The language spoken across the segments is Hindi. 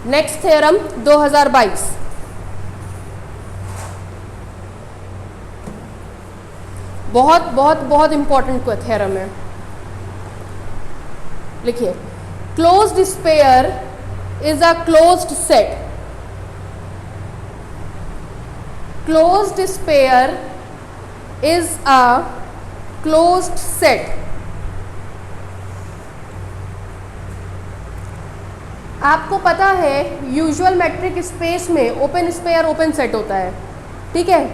नेक्स्ट थ्योरम 2022, बहुत बहुत बहुत इंपॉर्टेंट थ्योरम है। लिखिए, closed sphere is a closed set. Closed sphere is a closed set. आपको पता है यूजुअल मेट्रिक स्पेस में ओपन स्फीयर ओपन सेट होता है, ठीक है।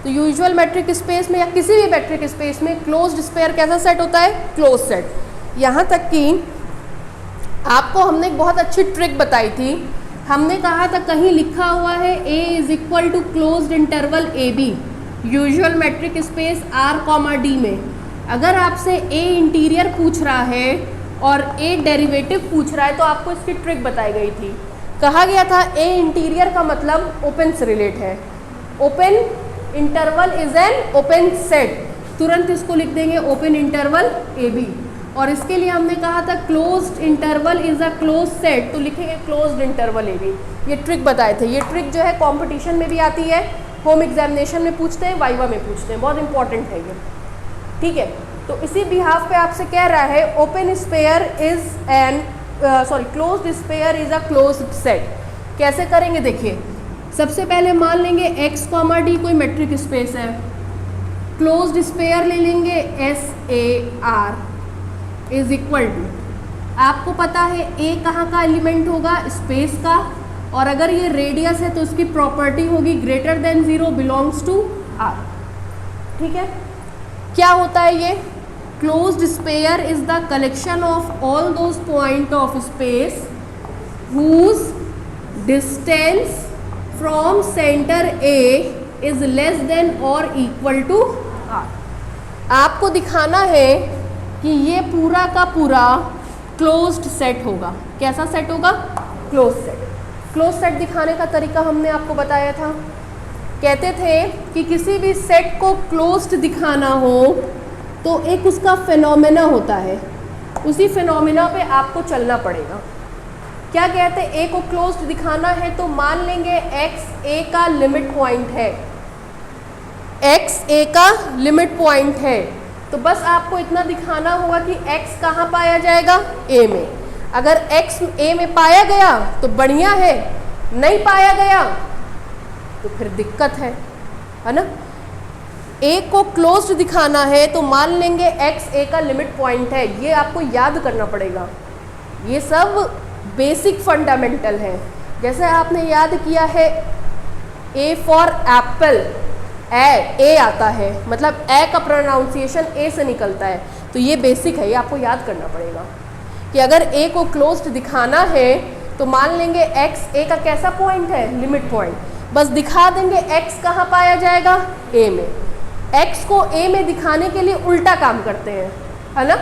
तो यूजुअल मेट्रिक स्पेस में या किसी भी मेट्रिक स्पेस में क्लोज्ड स्फीयर कैसा सेट होता है? Close set. यहाँ तक कि आपको हमने एक बहुत अच्छी ट्रिक बताई थी। हमने कहा था कहीं लिखा हुआ है A is equal to closed interval A B usual metric space R comma D में। अगर आपसे A इंटीरियर पूछ रहा है और A डेरिवेटिव पूछ रहा है तो आपको इसकी ट्रिक बताई गई थी। कहा गया था A इंटीरियर का मतलब ओपन से रिलेट है। Open interval is an open set, तुरंत इसको लिख देंगे ओपन इंटरवल ए बी। और इसके लिए हमने कहा था closed interval is a close set, तो लिखेंगे क्लोज्ड इंटरवल ए बी। ये ट्रिक बताए थे। ये ट्रिक जो है कंपटीशन में भी आती है, होम एग्जामिनेशन में पूछते हैं, वाइवा में पूछते हैं, बहुत इंपॉर्टेंट है ये, ठीक है। तो इसी बिहाफ पे आपसे कह रहा है open sphere is an closed sphere is a closed set. कैसे करेंगे देखिए, सबसे पहले मान लेंगे x कॉमा डी कोई मेट्रिक स्पेस है। क्लोज्ड स्फीयर ले लेंगे SAR इज इक्वल टू, आपको पता है A कहाँ का एलिमेंट होगा? स्पेस का। और अगर ये रेडियस है तो उसकी प्रॉपर्टी होगी greater than 0 belongs to R, ठीक है। क्या होता है ये? Closed sphere is the collection of all those point of space whose distance from centre A is less than और इक्वल टू R। आपको दिखाना है कि ये पूरा का पूरा क्लोज्ड सेट होगा। कैसा सेट होगा? Close set. क्लोज सेट दिखाने का तरीका हमने आपको बताया था। कहते थे कि किसी भी सेट को क्लोज्ड दिखाना हो तो एक उसका फिनोमेना होता है, उसी फिनोमेना पे आपको चलना पड़ेगा। क्या कहते हैं? A को क्लोज्ड दिखाना है तो मान लेंगे x A का लिमिट पॉइंट है, x A का लिमिट पॉइंट है, तो बस आपको इतना दिखाना होगा कि x कहाँ पाया जाएगा? A में। अगर x A में पाया गया तो बढ़िया है, नहीं पाया गया तो फिर दिक्कत है ना। A को क्लोज्ड दिखाना है तो मान लेंगे x A का लिमिट पॉइंट है। ये आपको याद करना पड़ेगा, ये सब बेसिक फंडामेंटल है। जैसे आपने याद किया है A फॉर एप्पल, ए आता है, मतलब ए का प्रोनाउंसिएशन ए से निकलता है, तो ये बेसिक है, ये आपको याद करना पड़ेगा कि अगर ए को क्लोज्ड दिखाना है तो मान लेंगे एक्स ए का कैसा पॉइंट है? Limit point. बस दिखा देंगे एक्स कहाँ पाया जाएगा? ए में। एक्स को ए में दिखाने के लिए उल्टा काम करते हैं, है ना,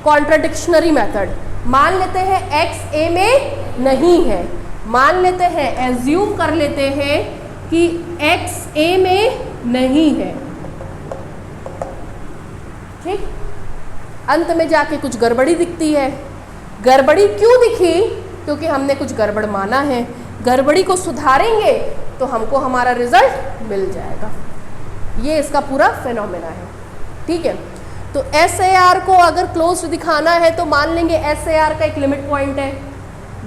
कॉन्ट्राडिक्शनरी मेथड। मान लेते हैं एक्स ए में नहीं है, मान लेते हैं, एज्यूम कर लेते हैं कि एक्स ए में नहीं है, ठीक। अंत में जाके कुछ गड़बड़ी दिखती है। गड़बड़ी क्यों दिखी? क्योंकि हमने कुछ गड़बड़ माना है। गड़बड़ी को सुधारेंगे तो हमको हमारा रिजल्ट मिल जाएगा। ये इसका पूरा फिनोमेना है, ठीक है। तो SAR को अगर क्लोज्ड दिखाना है तो मान लेंगे SAR का एक लिमिट पॉइंट है,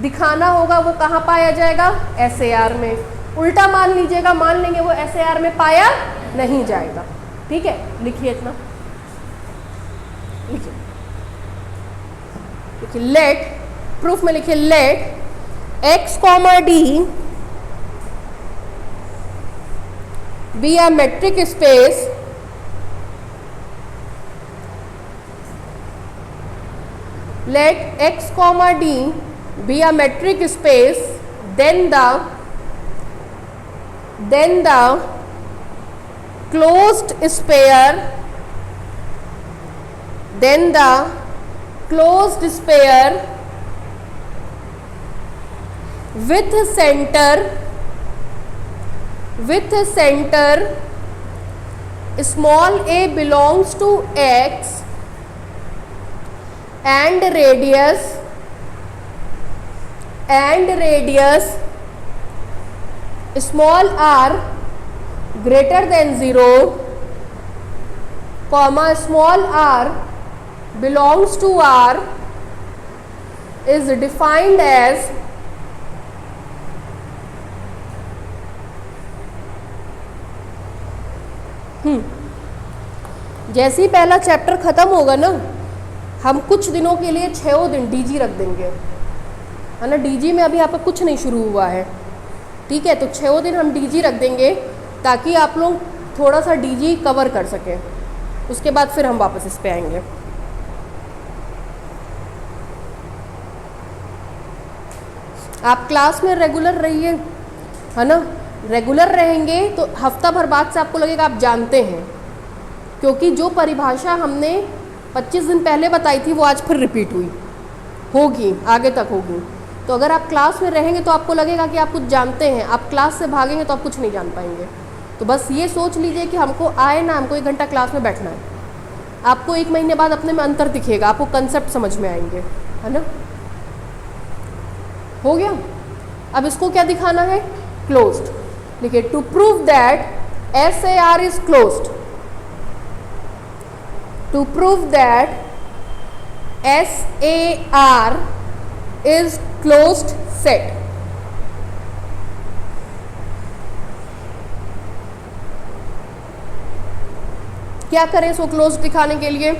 दिखाना होगा वो कहाँ पाया जाएगा? SAR में। उल्टा मान लीजिएगा, मान लेंगे वो SAR में पाया नहीं जाएगा, ठीक है। लिखिए इतना, लिखिए लेट, प्रूफ में लिखिए let x comma D be a metric space let x comma D be a metric space, then the closed sphere with center small a belongs to x and radius and radius small r greater than 0, comma small r belongs to R is defined as जैसे ही पहला चैप्टर खत्म होगा ना, हम कुछ दिनों के लिए 6 दिन डीजी रख देंगे, है ना। डीजी में अभी आपका कुछ नहीं शुरू हुआ है, ठीक है। तो 6 दिन हम डीजी रख देंगे ताकि आप लोग थोड़ा सा डीजी कवर कर सकें। उसके बाद फिर हम वापस इस पे आएंगे। आप क्लास में रेगुलर रहिए, है ना। रेगुलर रहेंगे तो हफ्ता भर बाद से आपको लगेगा आप जानते हैं, क्योंकि जो परिभाषा हमने 25 दिन पहले बताई थी वो आज फिर रिपीट होगी, आगे तक होगी। तो अगर आप क्लास में रहेंगे तो आपको लगेगा कि आप कुछ जानते हैं, आप क्लास से भागेंगे तो आप कुछ नहीं जान पाएंगे। तो बस ये सोच लीजिए कि हमको आए ना, हमको 1 घंटा क्लास में बैठना है। आपको 1 महीने बाद अपने में अंतर दिखेगा, आपको कंसेप्ट समझ में आएंगे, है ना। हो गया। अब इसको क्या दिखाना है? क्लोज्ड। देखिए, to prove that SAR is closed, to prove that SAR is closed set. क्या करें इसको क्लोज दिखाने के लिए?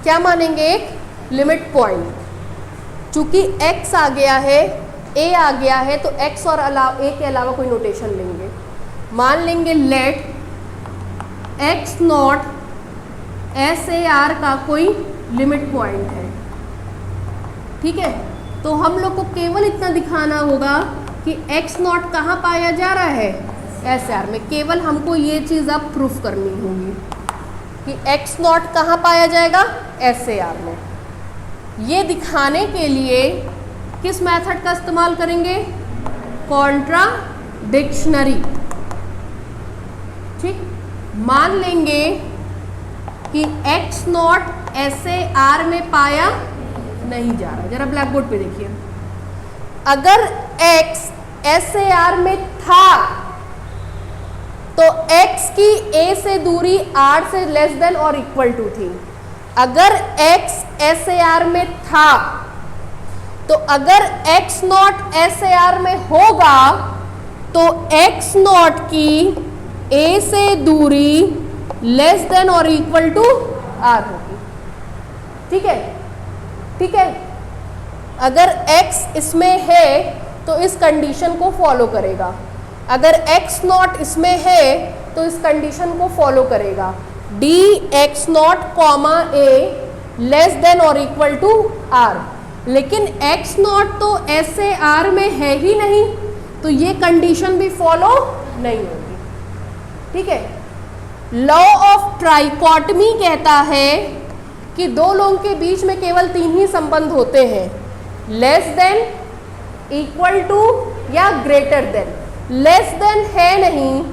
क्या मानेंगे? एक लिमिट पॉइंट। चूंकि x आ गया है, a आ गया है, तो x और a के अलावा कोई नोटेशन लेंगे। मान लेंगे लेट x नॉट SAR का कोई लिमिट पॉइंट है, ठीक है। तो हम लोग को केवल इतना दिखाना होगा कि x नॉट कहाँ पाया जा रहा है? SAR में। केवल हमको ये चीज़ अब प्रूफ करनी होगी कि x नॉट कहाँ पाया जाएगा? SAR में। ये दिखाने के लिए किस मेथड का इस्तेमाल करेंगे? कॉन्ट्राडिक्शनरी, ठीक। मान लेंगे कि x नॉट SAR में पाया नहीं जा रहा। जरा ब्लैक बोर्ड पे देखिए, अगर x SAR में था तो x की a से दूरी r से लेस देन और इक्वल टू थी। अगर x SAR में था तो अगर x नॉट SAR में होगा तो x नॉट की a से दूरी लेस देन और इक्वल टू r होगी, ठीक है, ठीक है। अगर x इसमें है तो इस कंडीशन को फॉलो करेगा, अगर x नॉट इसमें है तो इस कंडीशन को फॉलो करेगा। D x not comma a less than और इक्वल टू r। लेकिन x नॉट तो SAR में है ही नहीं, तो ये कंडीशन भी फॉलो नहीं होगी, ठीक है। लॉ ऑफ ट्राइकोटमी कहता है कि दो लोगों के बीच में केवल 3 ही संबंध होते हैं, लेस देन, इक्वल टू या ग्रेटर देन। लेस देन है नहीं,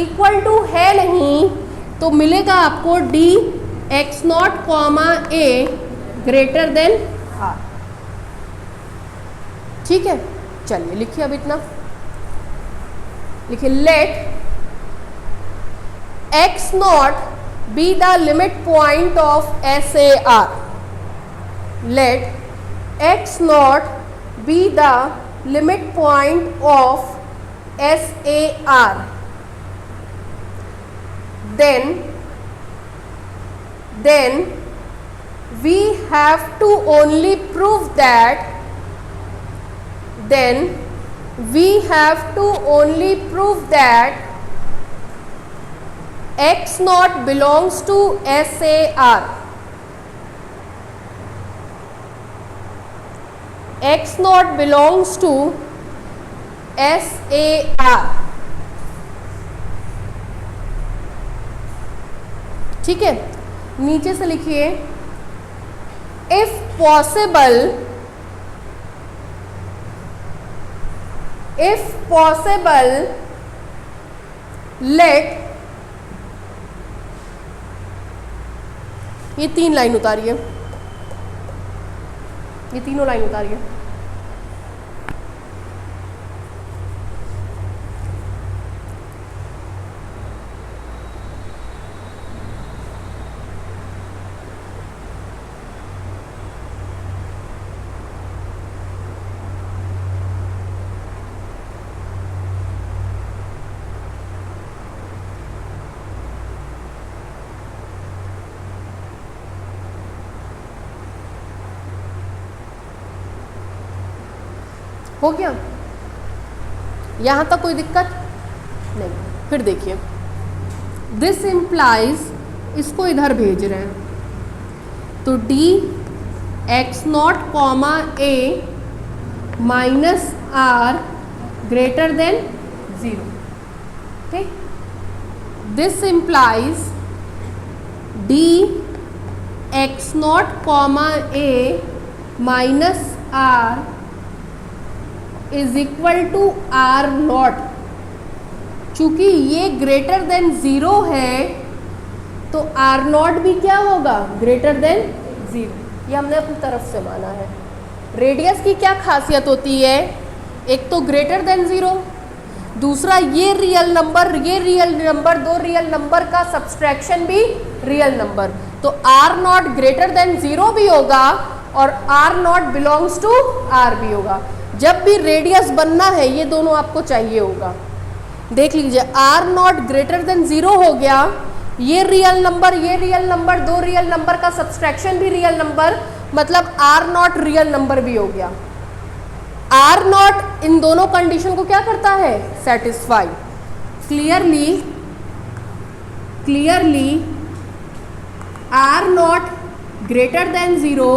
इक्वल टू है नहीं, तो मिलेगा आपको D x not comma A greater than R, ठीक है। चलिए लिखिए अब इतना, लिखिए let X not be the limit point of SAR। Let X not be the limit point of SAR, then we have to only prove that, then we have to only prove that x naught belongs to SAR, x naught belongs to SAR, ठीक है। नीचे से लिखिए इफ पॉसिबल लेट, ये 3 लाइन उतारिए, ये तीनों लाइन उतारिए। हो गया? यहां तक कोई दिक्कत नहीं? फिर देखिए, दिस इम्प्लाइज, इसको इधर भेज रहे हैं, तो D x not comma A minus R greater than 0, ठीक? This implies D x not comma A minus R is equal to R not. चूंकि ये ग्रेटर देन 0 है तो आर नॉट भी क्या होगा? Greater than 0। ये हमने अपनी तरफ से माना है। रेडियस की क्या खासियत होती है? एक तो ग्रेटर देन 0, दूसरा ये रियल नंबर, दो रियल नंबर का सब्सट्रैक्शन भी रियल नंबर, तो आर नॉट ग्रेटर देन 0 भी होगा और R not belongs to R भी होगा। जब भी रेडियस बनना है ये दोनों आपको चाहिए होगा। देख लीजिए, आर नॉट ग्रेटर देन 0 हो गया, ये रियल नंबर, दो रियल नंबर का सब्सट्रैक्शन भी रियल नंबर, मतलब आर नॉट रियल नंबर भी हो गया। आर नॉट इन दोनों कंडीशन को क्या करता है? Satisfy. Clearly R not greater than 0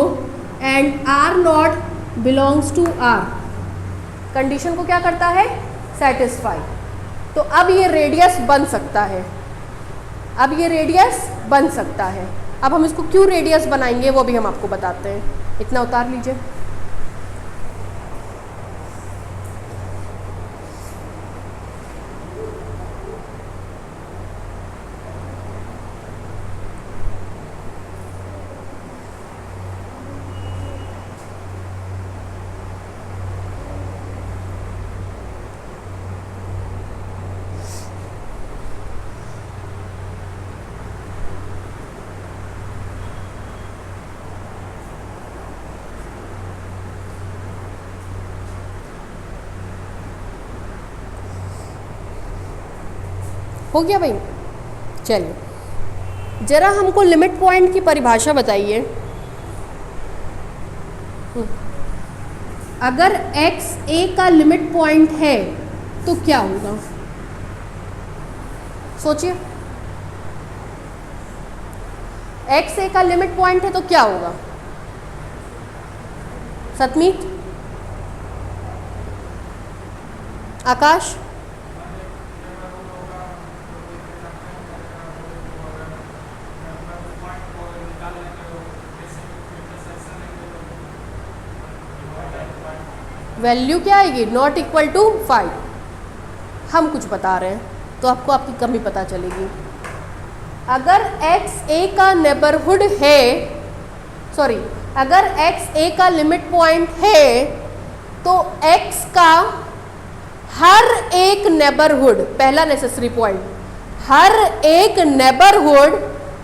and R not belongs to R, condition को क्या करता है? सेटिस्फाई। तो अब ये रेडियस बन सकता है, अब हम इसको क्यों रेडियस बनाएंगे वो भी हम आपको बताते हैं। इतना उतार लीजिए। हो गया भाई? चलिए जरा हमको लिमिट पॉइंट की परिभाषा बताइए। अगर x a का लिमिट पॉइंट है तो क्या होगा? सोचिए, x a का लिमिट पॉइंट है तो क्या होगा? सतमीत, आकाश, वैल्यू क्या आएगी? Not equal to 5। हम कुछ बता रहे हैं तो आपको आपकी कमी पता चलेगी। अगर x a का नेबरहुड है, सॉरी, अगर x a का लिमिट पॉइंट है तो x का हर एक नेबरहुड, पहला नेसेसरी पॉइंट, हर एक नेबरहुड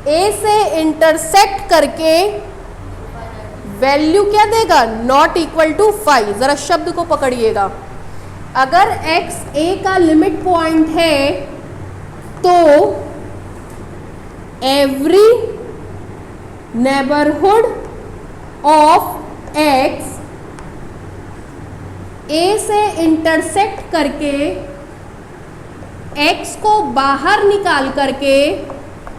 a से इंटरसेक्ट करके वैल्यू क्या देगा? Not equal to 5। जरा शब्द को पकड़िएगा। अगर x a का लिमिट पॉइंट है तो every neighbourhood of x a से इंटरसेक्ट करके x को बाहर निकाल करके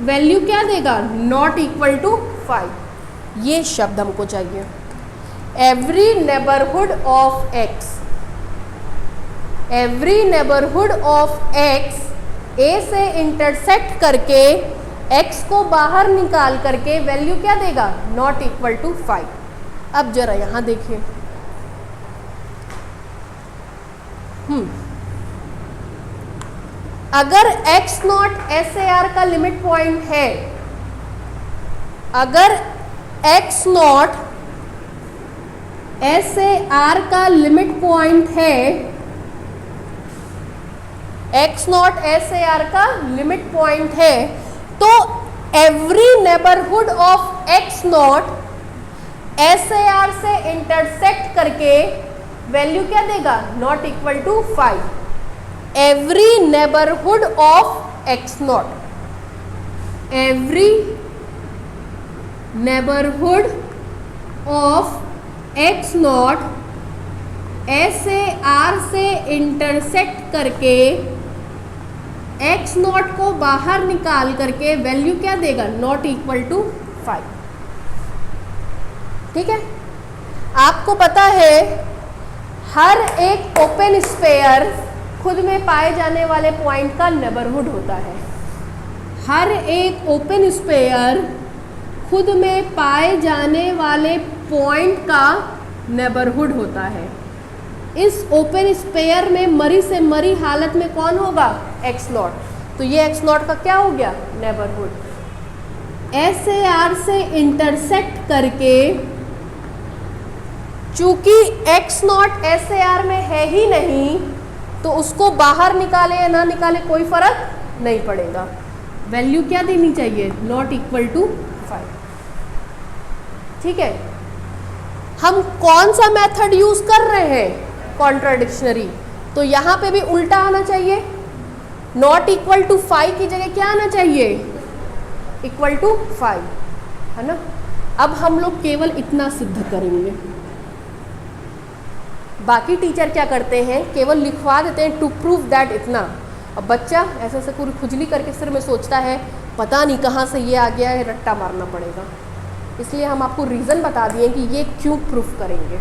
वैल्यू क्या देगा? Not equal to 5। ये शब्द हमको चाहिए। Every neighbourhood of x, every neighbourhood of x a से इंटरसेक्ट करके x को बाहर निकाल करके वैल्यू क्या देगा? Not equal to 5। अब जरा यहां देखिए, अगर x नॉट SAR का लिमिट पॉइंट है, अगर x not S A R का लिमिट पॉइंट है, X not S A R का लिमिट पॉइंट है, तो every neighbourhood of X not S A R से इंटरसेक्ट करके वैल्यू क्या देगा, not equal to 5। Every neighbourhood of X not, every neighbourhood of X not S A R से इंटरसेक्ट करके एक्स नॉट को बाहर निकाल करके वैल्यू क्या देगा, नॉट इक्वल टू 5। ठीक है, आपको पता है हर एक ओपन स्फीयर खुद में पाए जाने वाले पॉइंट का नेबरहुड होता है। हर एक ओपन स्फीयर खुद में पाए जाने वाले पॉइंट का नेबरहुड होता है। इस ओपन स्फीयर में मरी से मरी हालत में कौन होगा, एक्स नॉट, तो ये एक्स नॉट का क्या हो गया, नेबरहुड। एस ए आर से इंटरसेक्ट करके, चूंकि x not S A are में है ही नहीं, तो उसको बाहर निकाले या ना निकाले कोई फर्क नहीं पड़ेगा। वैल्यू क्या देनी चाहिए, नॉट इक्वल टू 5। ठीक है, हम कौन सा मेथड यूज कर रहे हैं, कॉन्ट्राडिक्शनरी, तो यहाँ पे भी उल्टा आना चाहिए। नॉट इक्वल टू 5 की जगह क्या आना चाहिए, इक्वल टू 5, है ना। अब हम लोग केवल इतना सिद्ध करेंगे, बाकी टीचर क्या करते हैं, केवल लिखवा देते हैं टू प्रूव दैट इतना। अब बच्चा ऐसे ऐसे पूरी खुजली करके सिर में सोचता है पता नहीं कहाँ से ये आ गया है, रट्टा मारना पड़ेगा। इसलिए हम आपको रीज़न बता दिए कि ये क्यों प्रूफ करेंगे।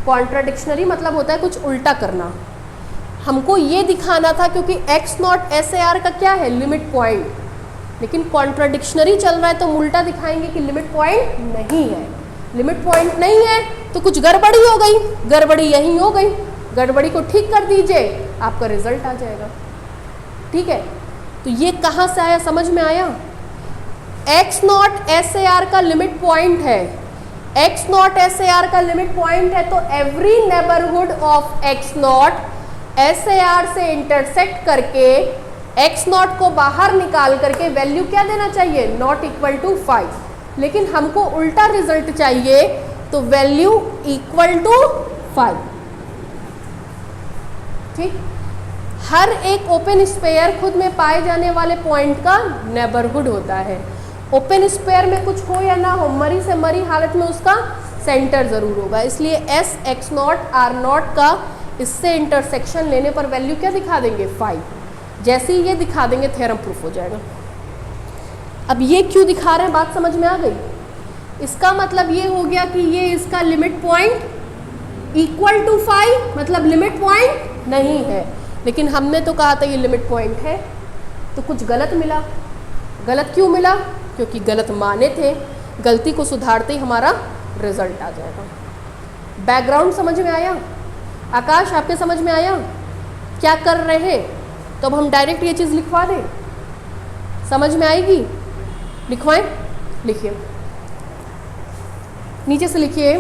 कॉन्ट्राडिक्शनरी मतलब होता है कुछ उल्टा करना। हमको ये दिखाना था क्योंकि x not S A R का क्या है, लिमिट पॉइंट, लेकिन कॉन्ट्राडिक्शनरी चल रहा है तो हम उल्टा दिखाएंगे कि लिमिट पॉइंट नहीं है। लिमिट पॉइंट नहीं है तो कुछ गड़बड़ी हो गई, गड़बड़ी यहीं हो गई, गड़बड़ी को ठीक कर दीजिए, आपका रिजल्ट आ जाएगा। ठीक है, तो ये कहाँ से आया, समझ में आया। X not S A R का लिमिट पॉइंट है, X not S A R का लिमिट पॉइंट है, तो every neighbourhood of X not S A R से इंटरसेक्ट करके एक्स नॉट को बाहर निकाल करके वैल्यू क्या देना चाहिए, नॉट इक्वल टू 5। लेकिन हमको उल्टा रिजल्ट चाहिए, तो वैल्यू इक्वल टू 5। ठीक, हर एक ओपन स्फीयर खुद में पाए जाने वाले पॉइंट का नेबरहुड होता है। ओपन स्फीयर में कुछ हो या ना हो, मरी से मरी हालत में उसका सेंटर जरूर होगा। इसलिए S X not R not का इससे इंटरसेक्शन लेने पर वैल्यू क्या दिखा देंगे, 5। जैसे ही ये दिखा देंगे थ्योरम प्रूफ हो जाएगा। अब ये क्यों दिखा रहे हैं, बात समझ में आ गई। इसका मतलब ये हो गया कि ये इसका लिमिट पॉइंट इक्वल टू 5, मतलब लिमिट पॉइंट नहीं है। लेकिन हमने तो कहा था ये लिमिट पॉइंट है, तो कुछ गलत मिला। गलत क्यों मिला, क्योंकि गलत माने थे। गलती को सुधारते ही हमारा रिजल्ट आ जाएगा। बैकग्राउंड समझ में आया, आकाश आपके समझ में आया क्या कर रहे हैं। तो अब हम डायरेक्ट ये चीज़ लिखवा दें, समझ में आएगी, लिखवाएं। लिखिए, नीचे से लिखिए,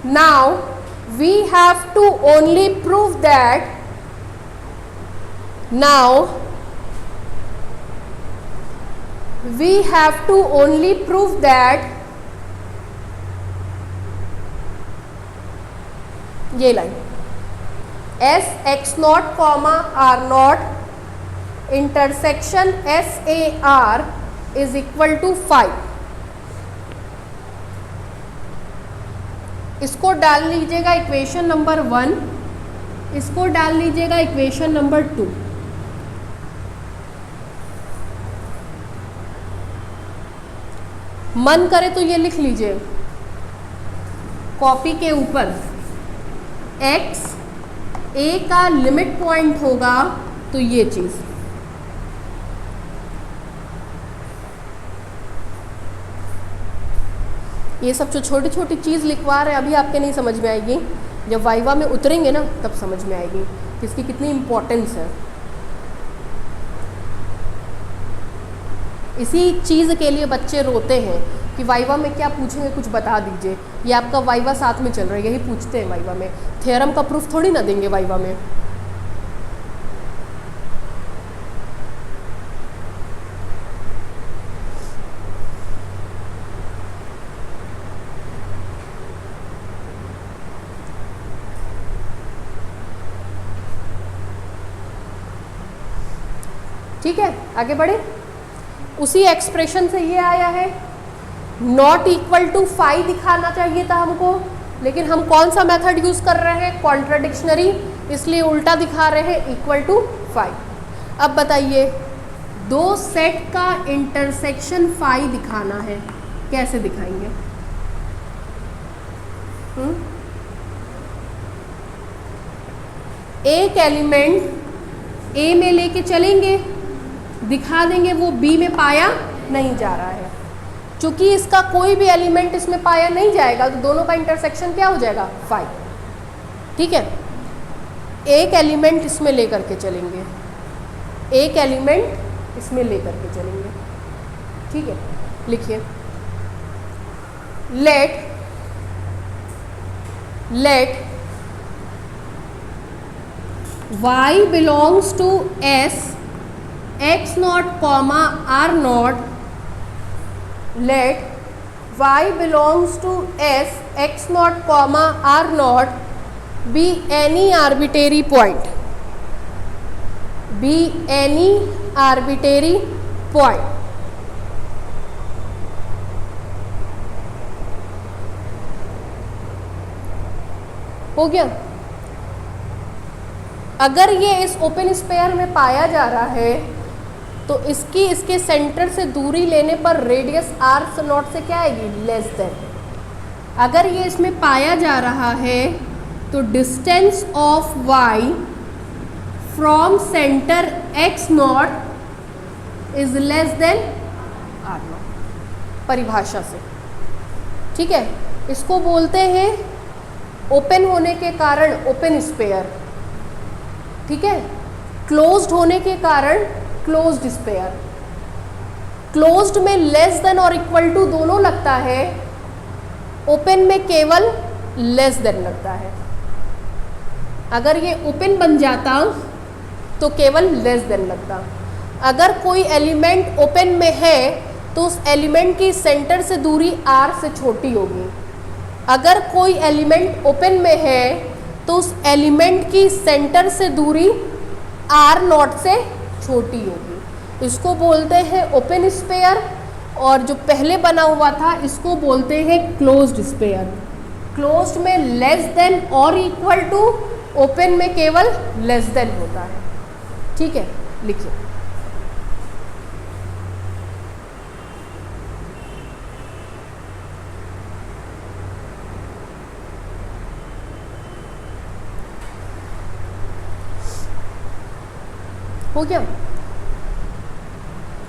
now we have to only prove that, now we have to only prove that, ये line S X not comma R not intersection S A R is equal to 5। इसको डाल लीजिएगा इक्वेशन नंबर 1, इसको डाल लीजिएगा इक्वेशन नंबर 2। मन करे तो ये लिख लीजिए कॉपी के ऊपर, x a का लिमिट पॉइंट होगा तो ये चीज़, ये सब जो छोटी छोटी चीज़ लिखवा रहे हैं अभी आपके नहीं समझ में आएगी, जब वाइवा में उतरेंगे ना तब समझ में आएगी कि इसकी कितनी इम्पोर्टेंस है। इसी चीज़ के लिए बच्चे रोते हैं कि वाइवा में क्या पूछेंगे, कुछ बता दीजिए। ये आपका वाइवा साथ में चल रहा है, यही पूछते हैं वाइवा में। थ्योरम का प्रूफ थोड़ी ना देंगे वाइवा में। ठीक है, आगे बढ़े। उसी एक्सप्रेशन से ये आया है, नॉट इक्वल टू फाई दिखाना चाहिए था हमको, लेकिन हम कौन सा मेथड यूज कर रहे हैं, कॉन्ट्राडिक्शनरी, इसलिए उल्टा दिखा रहे हैं इक्वल टू फाई। अब बताइए, दो सेट का इंटरसेक्शन फाई दिखाना है, कैसे दिखाएंगे? एक एलिमेंट ए में लेके चलेंगे, दिखा देंगे वो बी में पाया नहीं जा रहा है। चूंकि इसका कोई भी एलिमेंट इसमें पाया नहीं जाएगा, तो दोनों का इंटरसेक्शन क्या हो जाएगा, फाई। ठीक है, एक एलिमेंट इसमें लेकर के चलेंगे, एक एलिमेंट इसमें लेकर के चलेंगे। ठीक है, लिखिए, late y belongs to S x naught comma r naught, let y belongs to S x naught comma r naught be any arbitrary point, be any arbitrary point। हो गया। अगर ये इस ओपन स्पेयर में पाया जा रहा है तो इसके सेंटर से दूरी लेने पर रेडियस r नॉट से क्या आएगी, लेस देन। अगर ये इसमें पाया जा रहा है तो distance of y from centre x not is less then r not, परिभाषा से। ठीक है, इसको बोलते हैं ओपन होने के कारण ओपन स्पेयर। ठीक है, क्लोज्ड होने के कारण क्लोज्ड स्पेयर। क्लोज्ड में लेस देन और इक्वल टू दोनों लगता है, ओपन में केवल लेस देन लगता है। अगर ये ओपन बन जाता तो केवल लेस देन लगता। अगर कोई एलिमेंट ओपन में है तो उस एलिमेंट की सेंटर से दूरी r से छोटी होगी। अगर कोई एलिमेंट ओपन में है तो उस एलिमेंट की सेंटर से दूरी r नॉट से छोटी होगी। इसको बोलते हैं ओपन स्पेयर, और जो पहले बना हुआ था इसको बोलते हैं क्लोज्ड स्पेयर। क्लोज्ड में लेस देन और इक्वल टू, ओपन में केवल लेस देन होता है। ठीक है, लिखिए, हो गया।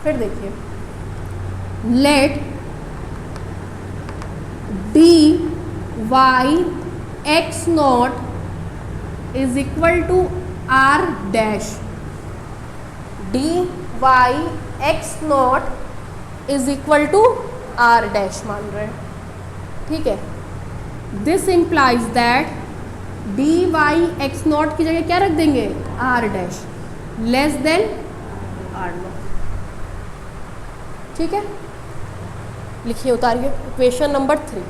फिर देखिए, let D Y x not is equal to are dash, D Y x not is equal to are dash मान रहे हैं। ठीक है, this implies that D Y x not की जगह क्या रख देंगे, R dash, less than are not. ठीक है, लिखिए, उतारिए इक्वेशन नंबर 3।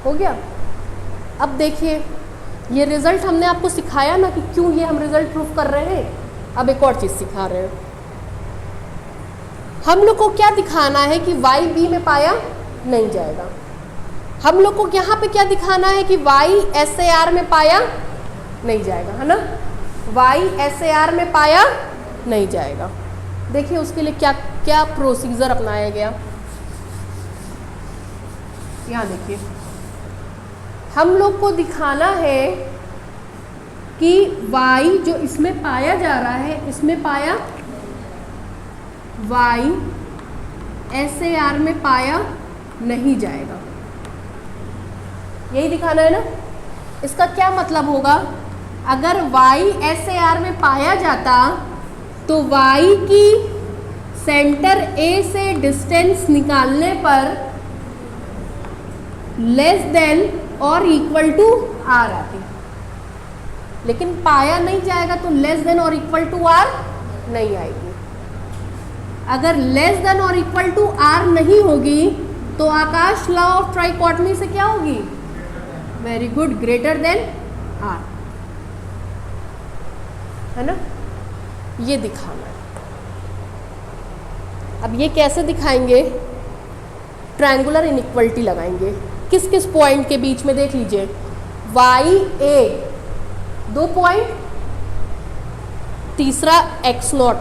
हो गया। अब देखिए, ये रिजल्ट हमने आपको सिखाया ना कि क्यों ये हम रिजल्ट प्रूफ कर रहे हैं। अब एक और चीज़ सिखा रहे हैं, हम लोग को क्या दिखाना है कि y b में पाया नहीं जाएगा। हम लोग को यहाँ पे क्या दिखाना है कि y SAR में पाया नहीं जाएगा, है ना, y SAR में पाया नहीं जाएगा। देखिए उसके लिए क्या क्या प्रोसीजर अपनाया गया। यहाँ देखिए, हम लोग को दिखाना है कि y जो इसमें पाया जा रहा है, इसमें पाया y SAR में पाया नहीं जाएगा। यही दिखाना है ना। इसका क्या मतलब होगा, अगर y SAR में पाया जाता तो y की सेंटर A से डिस्टेंस निकालने पर लेस देन और इक्वल टू r आती, लेकिन पाया नहीं जाएगा तो लेस देन और इक्वल टू r नहीं आएगी। अगर लेस देन और इक्वल टू r नहीं होगी तो आकाश लॉ ऑफ ट्राइकोटमी से क्या होगी, very good, greater than r, है ना। ये दिखाना है। अब ये कैसे दिखाएंगे, ट्रायंगुलर इनइक्वलिटी लगाएंगे। किस किस पॉइंट के बीच में देख लीजिए, वाई ए 2 पॉइंट, तीसरा x नॉट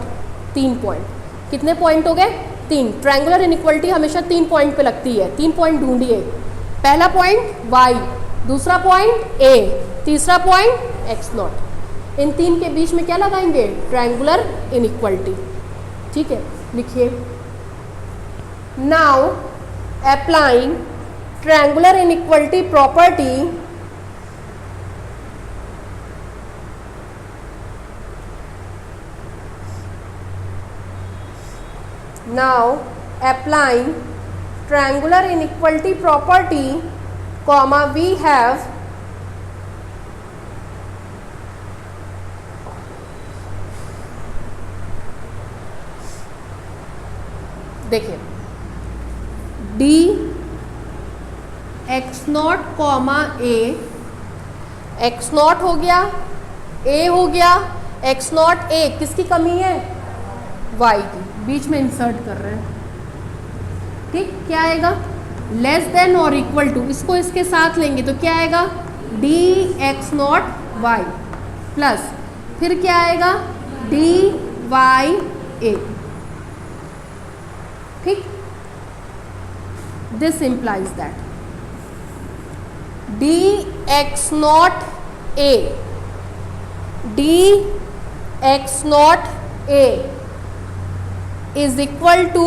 3 पॉइंट। कितने पॉइंट हो गए, 3। ट्रायंगुलर इनइक्वलिटी हमेशा 3 पॉइंट पे लगती है। 3 पॉइंट ढूंढिए, पहला पॉइंट y, दूसरा पॉइंट a, तीसरा पॉइंट x नॉट। इन 3 के बीच में क्या लगाएंगे, ट्रायंगुलर इनइक्वलिटी। ठीक है, लिखिए। Now applying triangular inequality property now applying triangular inequality property comma we have देखिए d x not comma a, x not हो गया, a हो गया, x नॉट a किसकी कमी है, y की, बीच में इंसर्ट कर रहे हैं। ठीक, क्या आएगा, लेस देन और इक्वल टू, इसको इसके साथ लेंगे तो क्या आएगा, D x not Y plus, फिर क्या आएगा, डी वाई ए। ठीक, this implies that D x not A, D x not A is equal to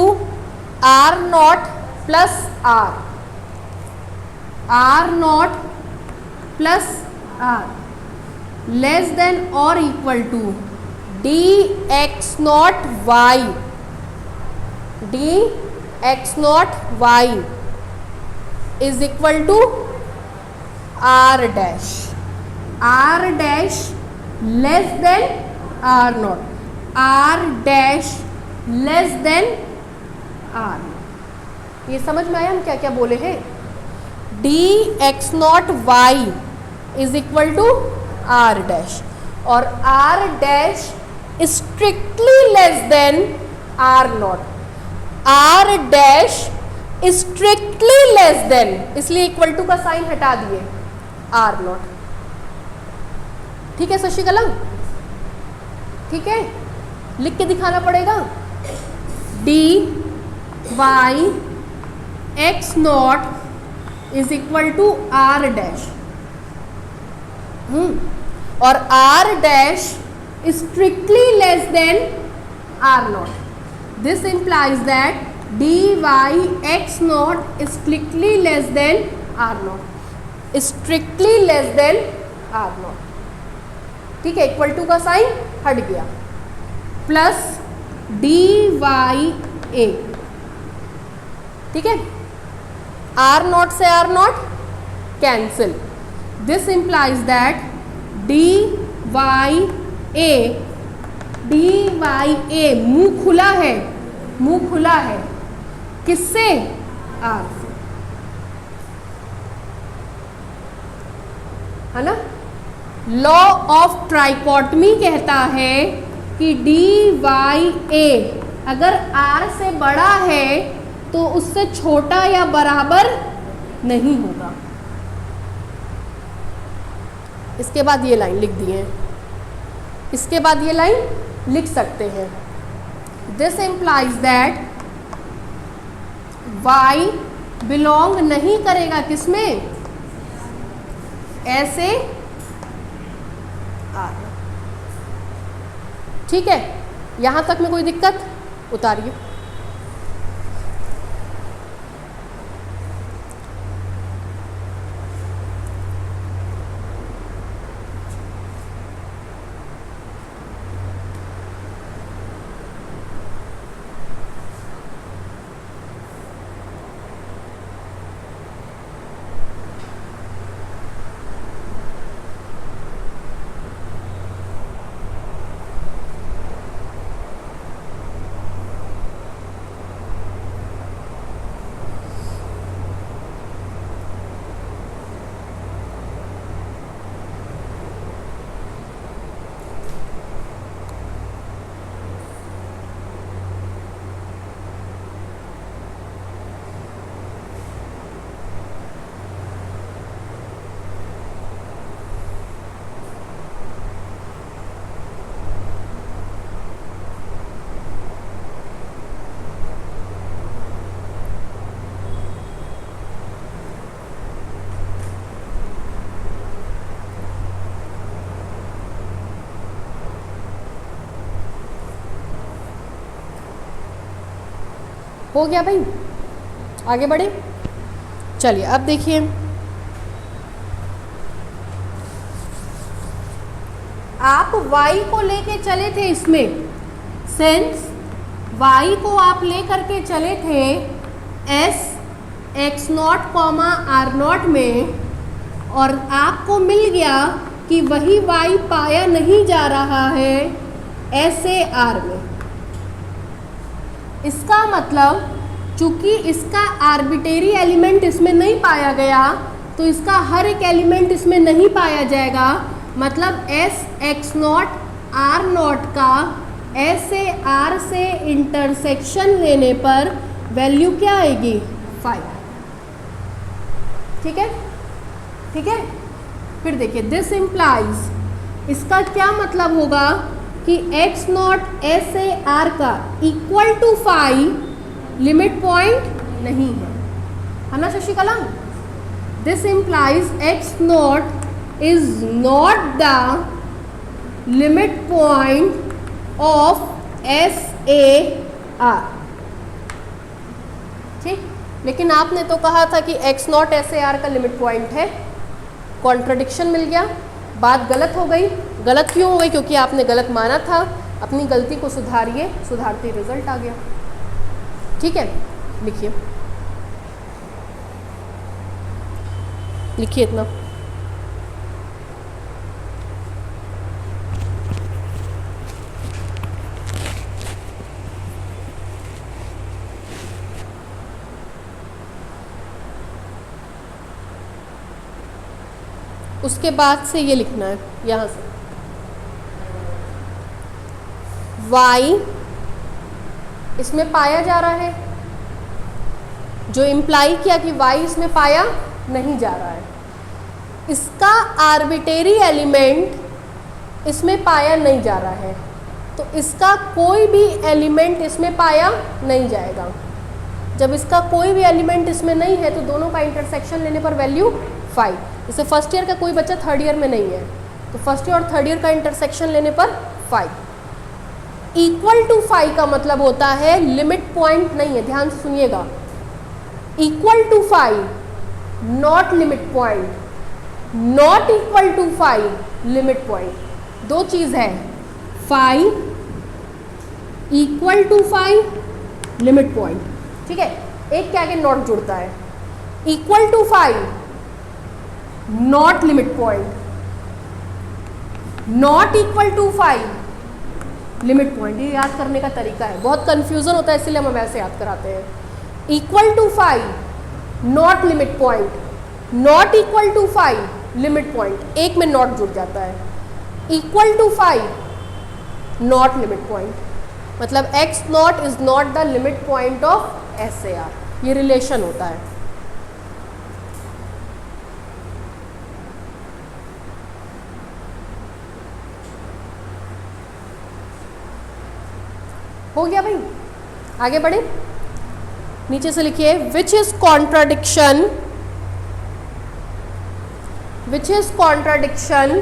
r naught plus r, r naught plus r less than or equal to d x naught y, d x naught y is equal to r dash, r dash less than r naught, r dash less than r. ये समझ में आया हम क्या क्या बोले हैं, d x not y is equal to are dash, और r dash strictly less than are naught, r dash strictly less than, इसलिए इक्वल टू का साइन हटा दिए, आर नॉट। ठीक है शशिकला, ठीक है, लिख के दिखाना पड़ेगा, d Y x not is equal to are dash, और r dash strictly less than are naught. This implies that D Y x naught strictly less than are naught, strictly less than are not. ठीक है, इक्वल टू का साइन हट गया, प्लस डी वाई ए। ठीक है, आर नॉट से r naught cancel, this implies that D Y a, d Y a मुंह खुला है, मुंह खुला है किससे, आर से, है ना। लॉ ऑफ ट्राइकोटमी कहता है कि डी वाई ए अगर आर से बड़ा है तो उससे छोटा या बराबर नहीं होगा। इसके बाद ये लाइन लिख दी है, इसके बाद ये लाइन लिख सकते हैं, this implies that Y belong नहीं करेगा किसमें, ऐसे आर। ठीक है, यहाँ तक में कोई दिक्कत? उतारिए। हो गया भाई, आगे बढ़े। चलिए अब देखिए, आप y को लेके चले थे इसमें, सेंस y को आप ले करके चले थे s x0 कॉमा r0 में, और आपको मिल गया कि वही y पाया नहीं जा रहा है SAR में। इसका मतलब चूंकि इसका आर्बिटेरी एलिमेंट इसमें नहीं पाया गया, तो इसका हर एक एलिमेंट इसमें नहीं पाया जाएगा। मतलब S x0 r0 का SAR से इंटरसेक्शन लेने पर वैल्यू क्या आएगी? 5। ठीक है, ठीक है। फिर देखिए, दिस इम्प्लाइज, इसका क्या मतलब होगा कि x0 SAR का इक्वल टू 5 लिमिट पॉइंट नहीं है ना Shashikala? This implies x0 is not the limit point of SAR। ठीक, लेकिन आपने तो कहा था कि x0 SAR का लिमिट पॉइंट है। कॉन्ट्रडिक्शन मिल गया, बात गलत हो गई। गलत क्यों हो गई? क्योंकि आपने गलत माना था। अपनी गलती को सुधारिए, सुधारते रिजल्ट आ गया। ठीक है, लिखिए, लिखिए इतना। उसके बाद से ये लिखना है, यहाँ से y इसमें पाया जा रहा है, जो इम्प्लाई किया कि y इसमें पाया नहीं जा रहा है। इसका आर्बिटेरी एलिमेंट इसमें पाया नहीं जा रहा है, तो इसका कोई भी एलिमेंट इसमें पाया नहीं जाएगा। जब इसका कोई भी एलिमेंट इसमें नहीं है, तो दोनों का इंटरसेक्शन लेने पर वैल्यू 5। जैसे फर्स्ट ईयर का कोई बच्चा थर्ड ईयर में नहीं है, तो फर्स्ट ईयर और थर्ड ईयर का इंटरसेक्शन लेने पर 5। इक्वल टू 5 का मतलब होता है लिमिट पॉइंट नहीं है। ध्यान से सुनिएगा, equal to 5 not limit point, not equal to 5 limit point. दो चीज है, 5 इक्वल टू 5 लिमिट पॉइंट। ठीक है, एक के आगे नॉट जुड़ता है। Equal to 5 not limit point, not equal to 5 limit point. ये याद करने का तरीका है, बहुत कंफ्यूजन होता है, इसलिए हम ऐसे याद कराते हैं। Equal to 5 not limit point, not equal to 5 limit point. एक में नॉट जुड़ जाता है। Equal to 5 not limit point, मतलब x not is not the limit point of SAR। ये रिलेशन होता है। हो गया भाई, आगे बढ़े। नीचे से लिखिए, which is contradiction, which is contradiction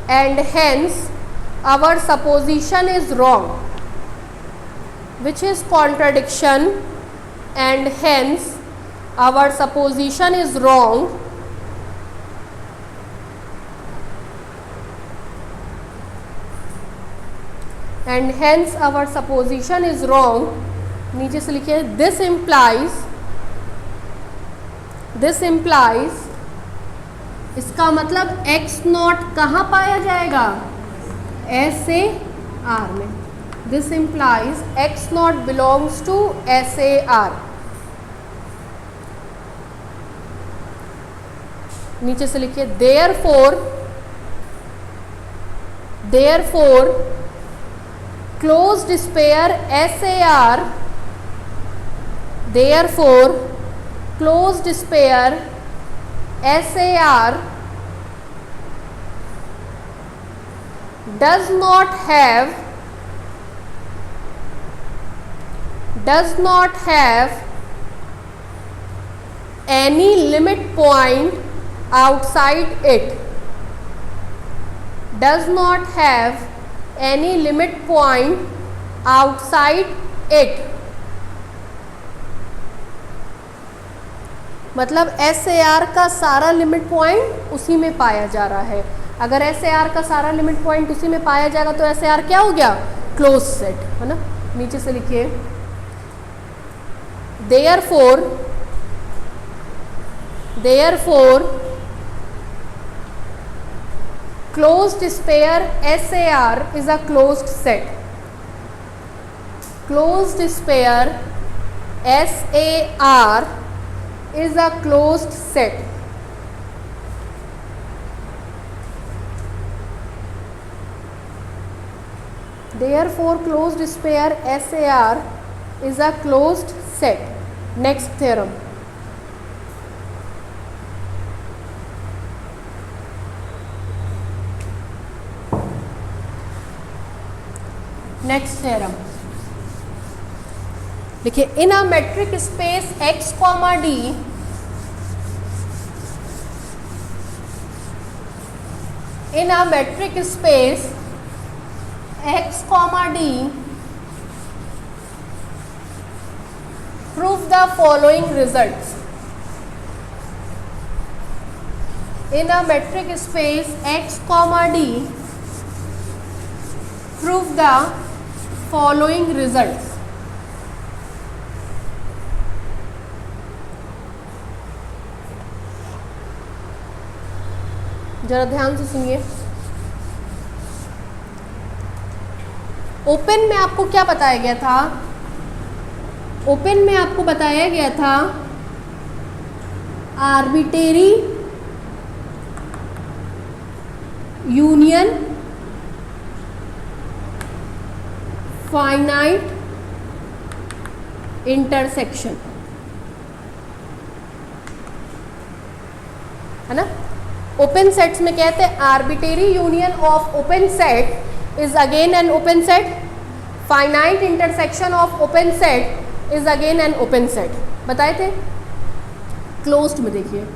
and hence our supposition is wrong, which is contradiction, and hence our supposition is wrong, and hence our supposition is wrong. नीचे से लिखिए this implies, इसका मतलब x नॉट कहाँ पाया जाएगा, SAR में. This implies x not belongs to SAR. नीचे से लिखिए therefore closed sphere SAR, therefore closed sphere SAR does not have any limit point outside it, does not have any limit point outside it. मतलब SAR का सारा लिमिट पॉइंट उसी में पाया जा रहा है. अगर SAR का सारा लिमिट पॉइंट उसी में पाया जाएगा तो SAR क्या हो गया, क्लोज सेट, है ना. नीचे से लिखिए therefore closed sphere SAR is a closed set. Closed sphere SAR is a closed set. Therefore closed sphere SAR is a closed set. Next theorem. Next theorem. देखिए in a metric space x, d, in a metric space x, d, prove the following results. In a metric space x, d, prove the following results. जरा ध्यान से सुनिए. ओपन में आपको क्या बताया गया था, ओपन में आपको बताया गया था आर्बिट्रेरी यूनियन फाइनाइट इंटरसेक्शन, है ना. ओपन सेट्स में कहते हैं arbitrary union of open set is again an open set, finite intersection of open set is again an open set. बताए थे. क्लोज्ड में देखिए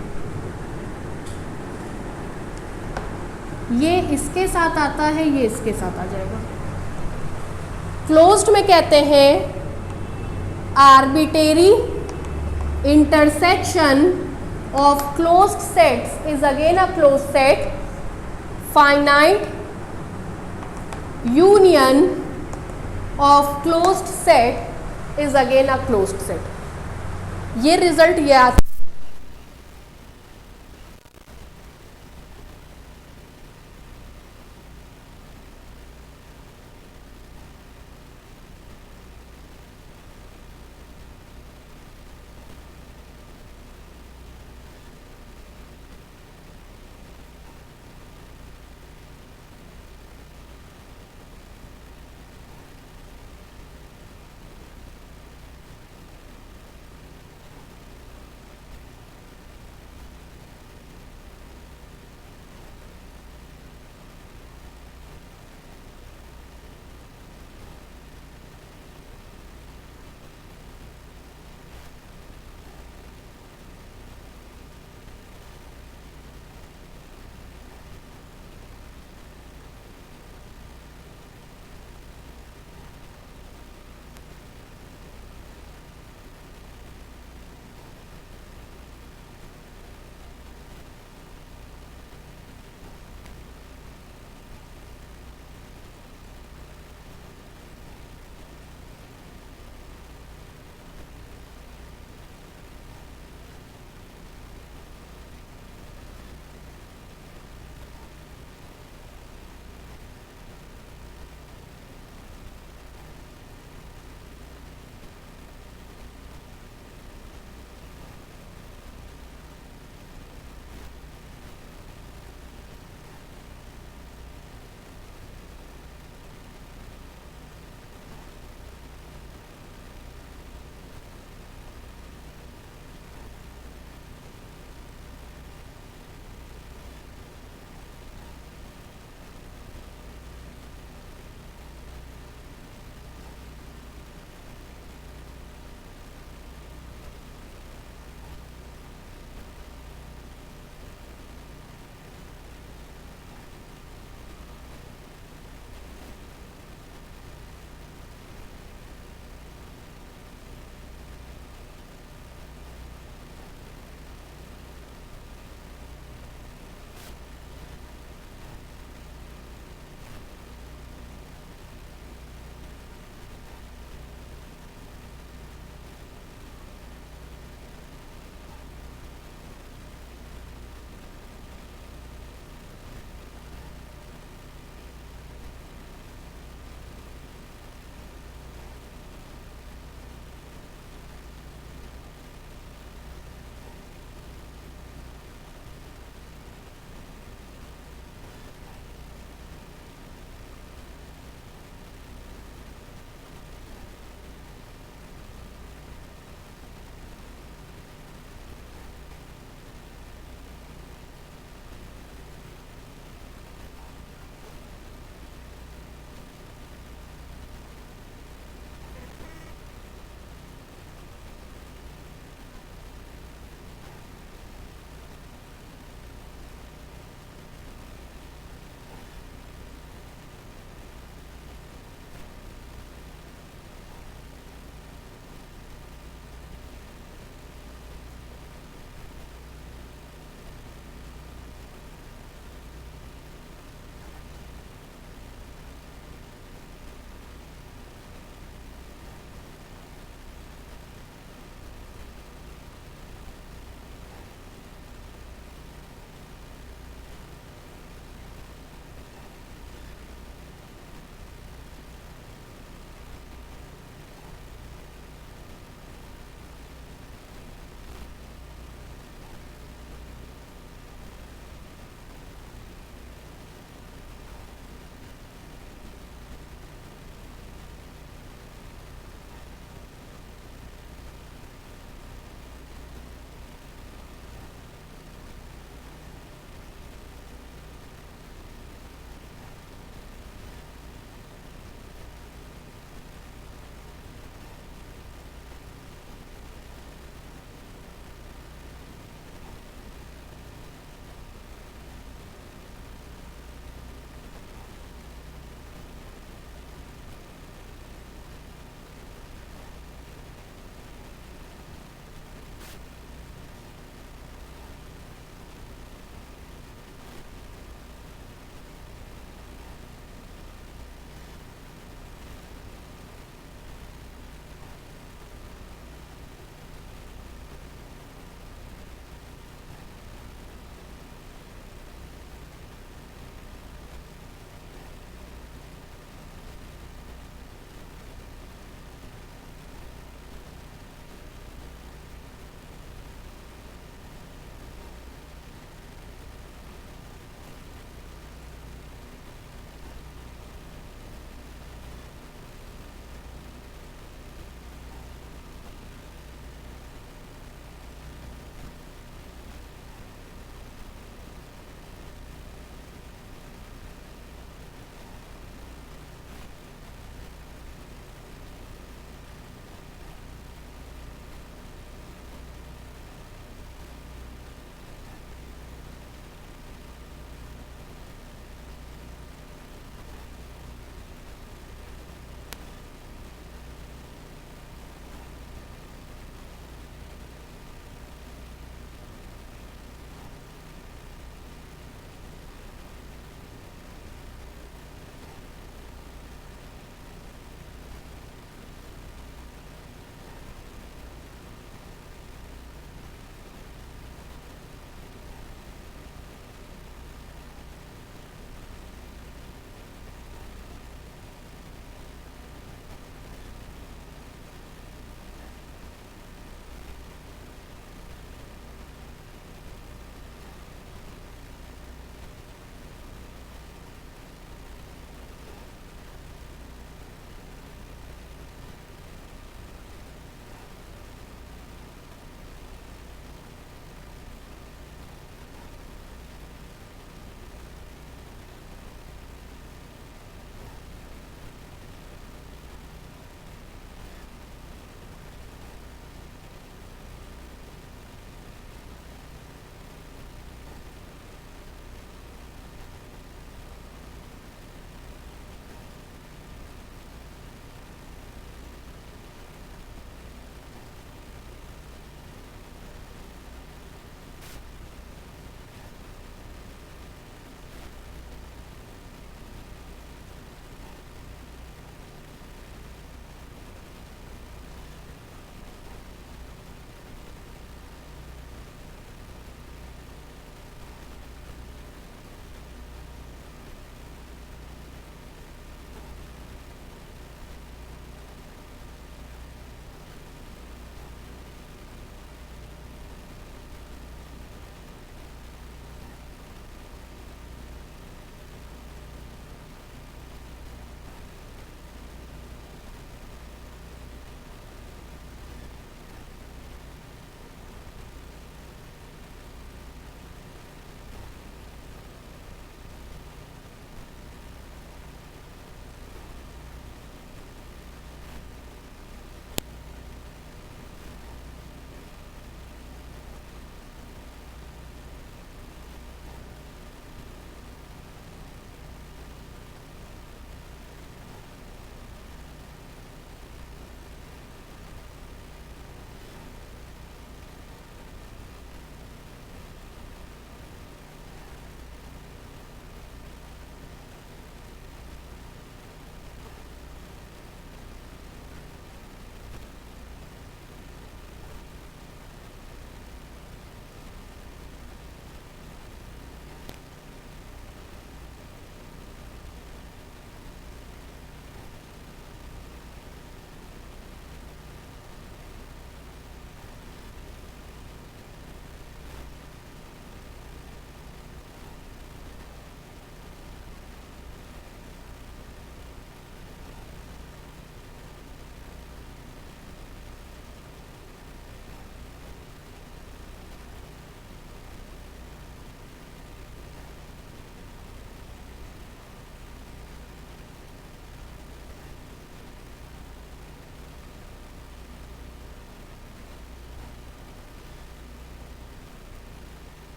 ये इसके साथ आता है, ये इसके साथ आ जाएगा. क्लोज्ड में कहते हैं arbitrary intersection of closed sets is again a closed set, finite union of closed set is again a closed set. ये रिजल्ट ये आता